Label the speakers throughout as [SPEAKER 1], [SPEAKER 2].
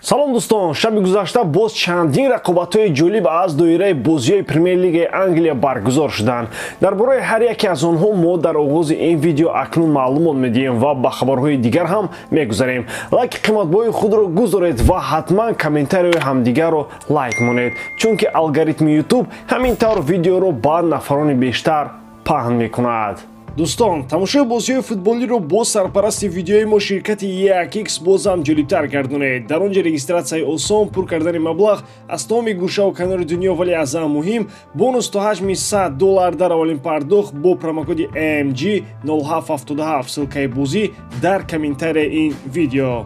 [SPEAKER 1] салом дӯстон, шаби гузашта боз чандин рақобатҳои ҷолиб аз доираи бозиҳои премер-лигаи Англия баргузор шуданд. дар бораи ҳар яке аз онҳо мо дар оғози ин видео акнун маълумот медиҳем ва ба хабарҳои дигар ҳам мегузарем. лайки қиматбои худро гузоред ва ҳатман комментарияи ҳамдигарро лайк монед, чунки алгоритми YouTube ҳамин тавр видеоро ба нафарони бештар паҳн мекунад. дӯстон, тамошои бозиҳои футболиро бо сарпарасти видеои мо ширкати EAKX бозам ҷолибтар гардонед. дар он ҷо регистратсияи осон, пур кардани маблағ аз тамоми гӯшаву канори дунё, вале аз ҳам муҳим бонус то ҳаҷми $100 дар аввалин пардохт бо промокоди AMG 0777 ссилкаи бозӣ дар комментарияи ин видео.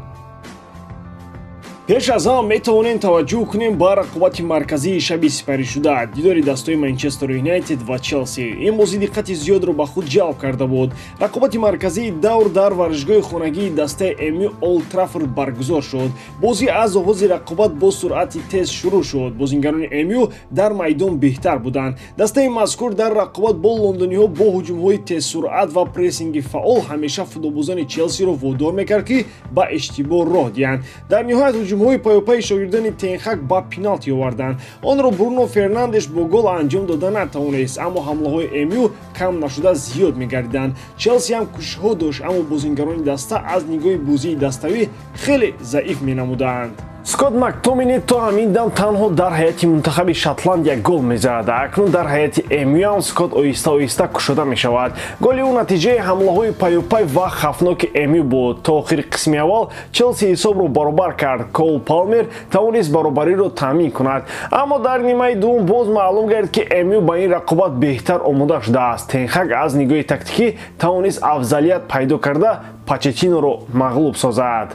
[SPEAKER 1] пеш аз ҳам метавонем таваҷҷӯҳ кунем ба рақобати марказии шаби сипаришуда дидори дастаи Манчестер Юнайтед ва Челси. ин бозӣ диққати зиёдро ба худ ҷалб карда буд. рақобати марказии давр дар варзишгоҳи хонагии дастаи MU Old Trafford баргузор шуд. бозӣ аз оғози рақобат бо суръати тез шурӯъ шуд. бозингарони MU дар майдон беҳтар буданд. дастаи мазкур дар рақобат бо лондониҳо бо ҳуҷумҳои тезсуръат ва прессинги фаъол ҳамеша футболбозони Челсиро водор мекард ки ба иштибоҳ роҳ диҳанд. дар ниҳоят ҳуҷумҳои паёпаи шогирдони Тенхак ба пеналти оварданд. онро Бруно Фернандеш бо гол анҷом дода натавонист, аммо ҳамлаҳои MU кам нашуда зиёд мегардиданд. Челси ҳам кӯшишҳо дошт, аммо бозингарони даста аз нигоҳи бозии даставӣ хеле заиф менамуданд. Скотт Мактомини то ҳамин дам танҳо дар ҳайати мунтахаби Шотландия гол мезад. акнун дар ҳайати MU ҳам Скотт оҳиста-оҳиста кушода мешавад. голи ӯ натиҷаи ҳамлаҳои паёпай ва хафноки MU буд. то охири қисми аввал Челси ҳисобро баробар кард. Кол Палмер тавонист баробариро таъмин кунад, аммо дар нимаи дуввум боз маълум гардид ки MU ба ин рақобат беҳтар омода шудааст. Тенхак аз нигоҳи тактикӣ тавонист афзалият пайдо карда Почетиноро мағлуб созад.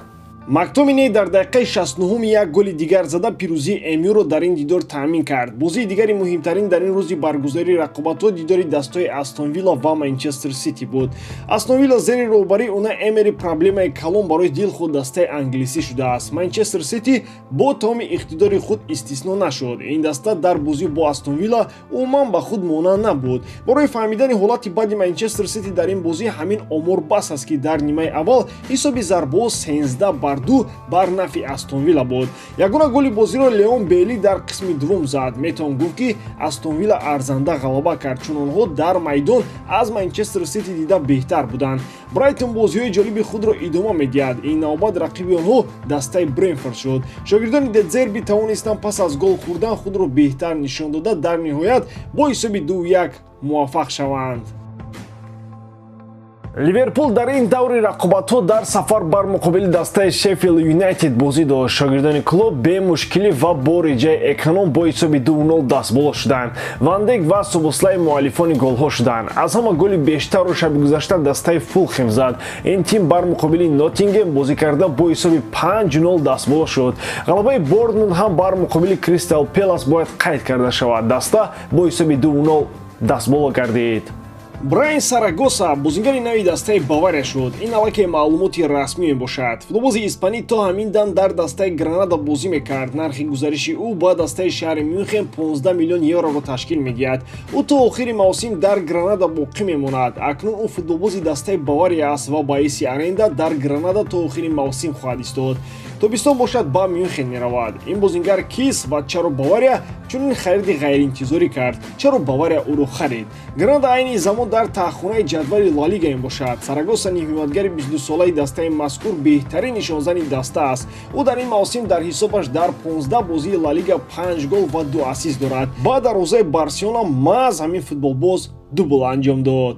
[SPEAKER 1] Мактомини дар дақиқаи 69 як голи дигар зада пирӯзии MU-ро дар ин дидор таъмин кард. бозии дигари муҳимтарин дар ин рӯзи баргузории рақобатҳо дидори дастаи Астон Вилла ва Манчестер Сити буд. Астон Вилла зери роҳбарии Унай Эмери проблемаи калон барои дилхуд дастаи англисӣ шудааст. Манчестер Сити бо тамоми иқтидори худ истисно нашуд. ин даста дар бозӣ бо Астон Вилла умуман ба худ монанд набуд. барои фаҳмидани ҳолати бади Манчестер Сити дар ин бозӣ ҳамин омор бас аст ки дар нимаи аввал ҳисоби зарбҳо 13 бар нафи Астон Вилла буд. ягона голи бозиро Леон Бейли дар қисми дуввум зад. метавон гуфт ки Астон Вилла арзанда ғалаба кард, чун онҳо дар майдон аз Манчестер Сити дида беҳтар буданд. Брайтон бозиҳои ҷолиби худро идома медиҳад. ин навбат рақиби онҳо дастаи Брентфорд шуд. шогирдони Дедзерби тавонистанд пас аз гол хӯрдан худро беҳтар нишон дода дар ниҳоят бо ҳисоби 2-1 муваффақ шаванд. ливерпул дар ин даври рақобатҳо дар сафар бар муқобили дастаи Шеффилд Юнайтед бозӣ дошт. шогирдони клуб бемушкилӣ ва бо реҷаи эконом бо ҳисоби 2-0 дастбол шуданд. Вандек ва Собослай муаллифони голҳо шуданд. аз ҳама голи бештарро шаби гузашта дастаи Фулхем зад. ин тим бар муқобили Ноттингем бозӣ карда бо ҳисоби 5-0 дастбол шуд. ғалабаи Борнмут ҳам бар муқобили Кристал Пелас бояд қайд карда шавад. даста бо ҳисоби 2-0 дастбол гардид. Брайан Сарагоса бозингари нави дастаи Бавария шуд. ин аллакай маълумоти расмӣ мебошад. футболбози испанӣ то ҳамин дам дар дастаи Гранада бозӣ мекард. нархи гузариши ӯ ба дастаи шаҳри Мюнхен 15 миллион евроро ташкил медиҳад. ӯ то охири мавсим дар Гранада боқӣ мемонад. акнун ӯ футболбози дастаи Бавария аст ва ба ҳайси аренда дар Гранада то охири мавсим хоҳад истод. тобистон бошад ба Мюнхен меравад. ин бозингар кист ва чаро Бавария чунин хариди ғайриинтизорӣ кард? чаро Бавария ӯро харид? Гранада айни замон дар таъххонаи ҷадвали Ла Лига мебошад. Сарагоса ниҳоятгари 22-солаи дастаи мазкур беҳтарин нишонзани даста аст. ӯ дар ин мавсим дар ҳисобаш дар 15 бозии Ла Лига 5 гол ва 2 ассист дорад. ба дарвозаи Барселона маҳз ҳамин футболбоз дубл анҷом дод.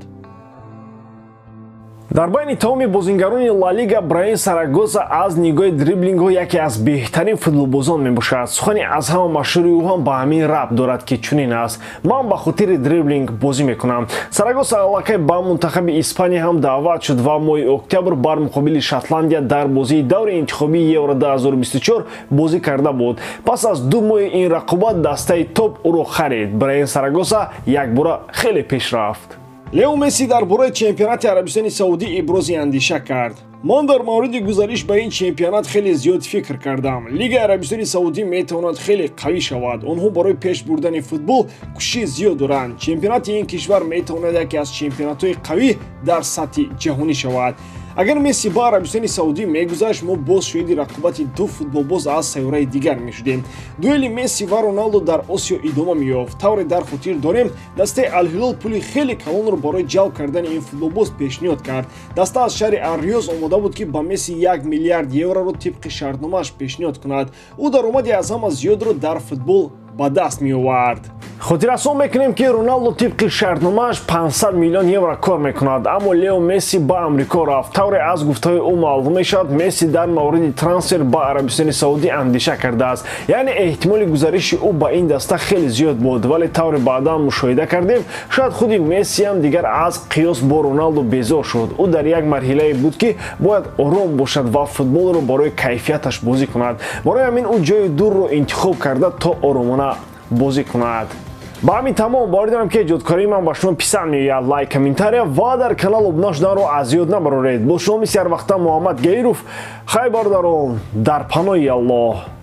[SPEAKER 1] дар байни тамоми бозингарони Ла Лига Брайан Сарагоса аз нигоҳи дриблингҳо яке аз беҳтарин футболбозон мебошад. сухани аз ҳама машҳури ӯ ҳам ба ҳамин рабт дорад ки чунин аст: ман ба хотири дриблинг бозӣ мекунам. Сарагоса аллакай ба мунтахаби Испания ҳам даъват шуд ва моҳи октябр бар муқобили Шотландия дар бозии даври интихобии Евро 2024 бозӣ карда буд. пас аз 2 моҳи ин рақобат дастаи топ ӯро харид. Брайан Сарагоса якбора хеле пеш рафт. Лео Месси дар бораи чемпионати Арабистони Саудӣ ибрози андеша кард. ман дар мавриди гузариш ба ин чемпионат хеле зиёд фикр кардам. лигаи Арабистони Саудӣ метавонад хеле қавӣ шавад. онҳо барои пеш бурдани футбол кӯшиши зиёд доранд. чемпионати ин кишвар метавонад яке аз чемпионатҳои қавӣ дар сатҳи ҷаҳонӣ шавад. агар Месси ба Арабистони Саудӣ мегузашт, мо боз шоҳиди рақобати ду футболбоз аз сайёраи дигар мешудем. дуэли Месси ва Роналдо дар Осиё идома меёфт. тавре дар хотир дорем, дастаи Ал-Ҳилол пули хеле калонро барои ҷалб кардани ин футболбоз пешниҳод кард. даста аз шаҳри Ар-Риёз омода буд ки ба Месси 1 миллиард евроро тибқи шартномааш пешниҳод кунад. ӯ даромади аз ҳама зиёдро дар футбол ба даст меовард. хотиррасон мекунем ки Роналдо тибқи шартномааш 500 миллион евро кор мекунад, аммо Лео Месси ба Амрико рафт. тавре аз гуфтаҳои ӯ маълум мешавад, Месси дар мавриди трансфер ба Арабистони Саудӣ андеша кардааст, яъне эҳтимоли гузариши ӯ ба ин даста хеле зиёд буд. вале тавре баъдан мушоҳида кардем, шояд худи Месси ҳам дигар аз қиёс бо Роналдо безор шуд. ӯ дар як марҳилае буд ки бояд ором бошад ва футболро барои кайфияташ бозӣ кунад. барои ҳамин ӯ ҷои дурро интихоб карда то оромона бозӣ кунад. ба ҳамин тамом бовар дорам ки эҷодкории ман ба шумо писанд меояд. лайк, комментария ва дар канал обуна шуданро аз ёд набароред. бо шумо мисли ҳар вақта Муҳаммад Гейров. хайр бародарон, дар паноҳи Аллоҳ.